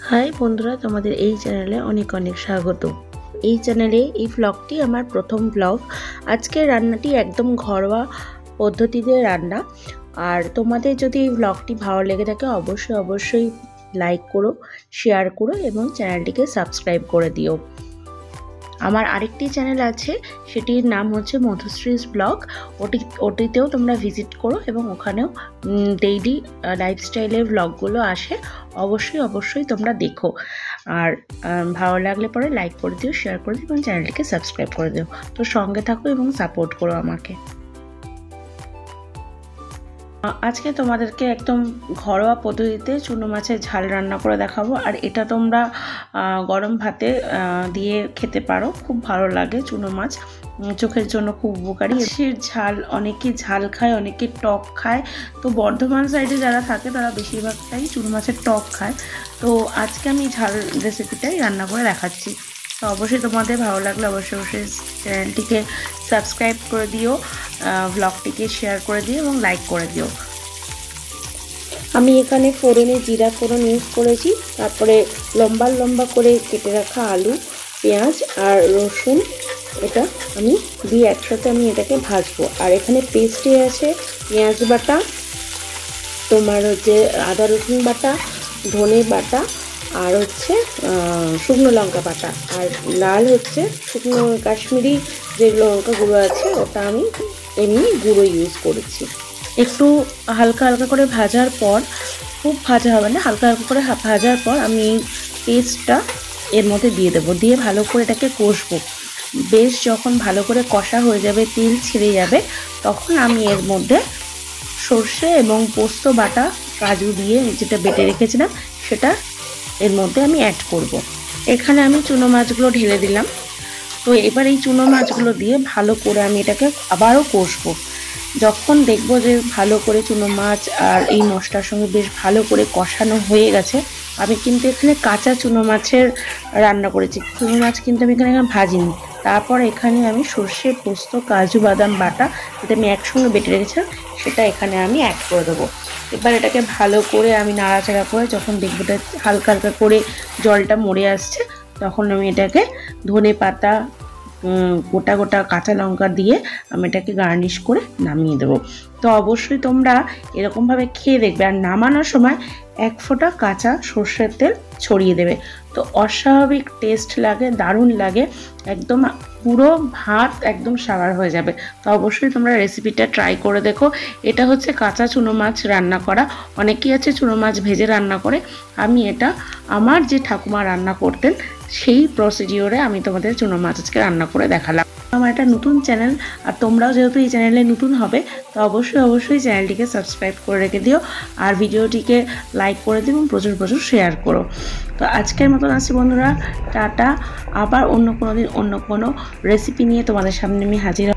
High बंधुरा तुम्हारे এই চ্যানেলে অনেক অনেক স্বাগত। এই চ্যানেলে এই ব্লগটি আমার প্রথম ব্লগ। আজকে রান্নাটি একদম ঘরোয়া পদ্ধতিতে রান্না। আর তোমাদের যদি এই ব্লগটি ভালো লেগে থাকে অবশ্যই লাইক করো, শেয়ার করো এবং চ্যানেলটিকে সাবস্ক্রাইব করে দিও। আমার আরেকটি চ্যানেল আছে, সেটির নাম হচ্ছে মধুশ্রীস ব্লগ। ওটিতেও তোমরা ভিজিট করো এবং ওখানেও ডেইলি লাইফস্টাইলের ব্লগগুলো আসে। অবশ্যই তোমরা দেখো। আর ভালো লাগলে পরে লাইক করে দিও, শেয়ার করে দিও এবং চ্যানেলটিকে সাবস্ক্রাইব করে দিও। তো সঙ্গে থাকো এবং সাপোর্ট করো আমাকে। আজকে তোমাদেরকে একদম ঘরোয়া পদ্ধতিতে চুনো মাছের ঝাল রান্না করে দেখাবো। আর এটা তোমরা গরম ভাতে দিয়ে খেতে পারো, খুব ভালো লাগে। চুনো মাছ চোখের জন্য খুব উপকারী। মাছের ঝাল অনেকে ঝাল খায়, অনেকে টক খায়। তো বর্ধমান সাইডে যারা থাকে তারা বেশিরভাগটাই চুনো মাছের টক খায়। তো আজকে আমি ঝাল রেসিপিটাই রান্না করে দেখাচ্ছি। তো অবশ্যই তোমাদের ভালো লাগলে অবশ্যই চ্যানেলটিকে সাবস্ক্রাইব করে দিও, ব্লগটিকে শেয়ার করে দিও এবং লাইক করে দিও। আমি এখানে ফোড়নে জিরা ফোড়ন ইউজ করেছি, তারপরে লম্বা করে কেটে রাখা আলু, পেঁয়াজ আর রসুন, এটা আমি দিয়ে একসাথে আমি এটাকে ভাজবো। আর এখানে পেস্টে আছে পেঁয়াজ বাটা, তোমার হচ্ছে আদা রসুন বাটা, ধনে বাটা, আর হচ্ছে শুকনো লঙ্কা বাটা, আর লাল হচ্ছে শুকনো কাশ্মীরি যে লঙ্কা গুঁড়ো আছে ওটা আমি এমনি গুঁড়ো ইউজ করেছি। একটু হালকা করে ভাজার পর, খুব ভাজা হবে না, হালকা করে ভাজার পর আমি পেস্টটা এর মধ্যে দিয়ে দেবো। দিয়ে ভালো করে এটাকে কষবো। বেশ যখন ভালো করে কষা হয়ে যাবে, তেল ছেড়ে যাবে, তখন আমি এর মধ্যে সর্ষে এবং পোস্ত বাটা, কাজু দিয়ে যেটা বেটে রেখেছিলাম সেটা এর মধ্যে আমি অ্যাড করব। এখানে আমি চুনো মাছগুলো ঢেলে দিলাম। তো এবার এই চুনো মাছগুলো দিয়ে ভালো করে আমি এটাকে আবারও কষবো। যখন দেখবো যে ভালো করে চুনো মাছ আর এই মশলার সঙ্গে বেশ ভালো করে কষানো হয়ে গেছে, আমি কিন্তু এখানে কাঁচা চুনো মাছের রান্না করেছি। চুনো মাছ কিন্তু আমি এখানে ভাজিনি। তারপর এখানে আমি সর্ষে, পোস্ত, কাজু বাদাম বাটা যেটা আমি একসঙ্গে বেটে রেখেছিলাম সেটা এখানে আমি অ্যাড করে দেবো। এবার এটাকে ভালো করে আমি নাড়াচাড়া করে যখন দেখবো এটা হালকা করে জলটা মরে আসছে, তখন আমি এটাকে ধনে পাতা, গোটা কাঁচা লঙ্কা দিয়ে আমি এটাকে গার্নিশ করে নামিয়ে দেবো। তো অবশ্যই তোমরা এরকমভাবে খেয়ে দেখবে। আর নামানোর সময় এক ফোঁটা কাঁচা সর্ষের তেল ছড়িয়ে দেবে। তো অস্বাভাবিক টেস্ট লাগে, দারুণ লাগে, একদম পুরো ভাত একদম সাবার হয়ে যাবে। তো অবশ্যই তোমরা রেসিপিটা ট্রাই করে দেখো। এটা হচ্ছে কাঁচা চুনো মাছ রান্না করা। অনেকেই আছে চুনো মাছ ভেজে রান্না করে। আমি এটা আমার যে ঠাকুমা রান্না করতেন সেই প্রসিডিওরে আমি তোমাদের চুনো মাছ আজকে রান্না করে দেখালাম। আমার একটা নতুন চ্যানেল, আর তোমরাও যেহেতু এই চ্যানেলে নতুন হবে তো অবশ্যই চ্যানেলটিকে সাবস্ক্রাইব করে রেখে দিও। আর ভিডিওটিকে লাইক করে দিও এবং প্রচুর শেয়ার করো। তো আজকের মতন আসছি বন্ধুরা, টাটা। আবার অন্য কোনো দিন অন্য কোনো রেসিপি নিয়ে তোমাদের সামনে আমি হাজির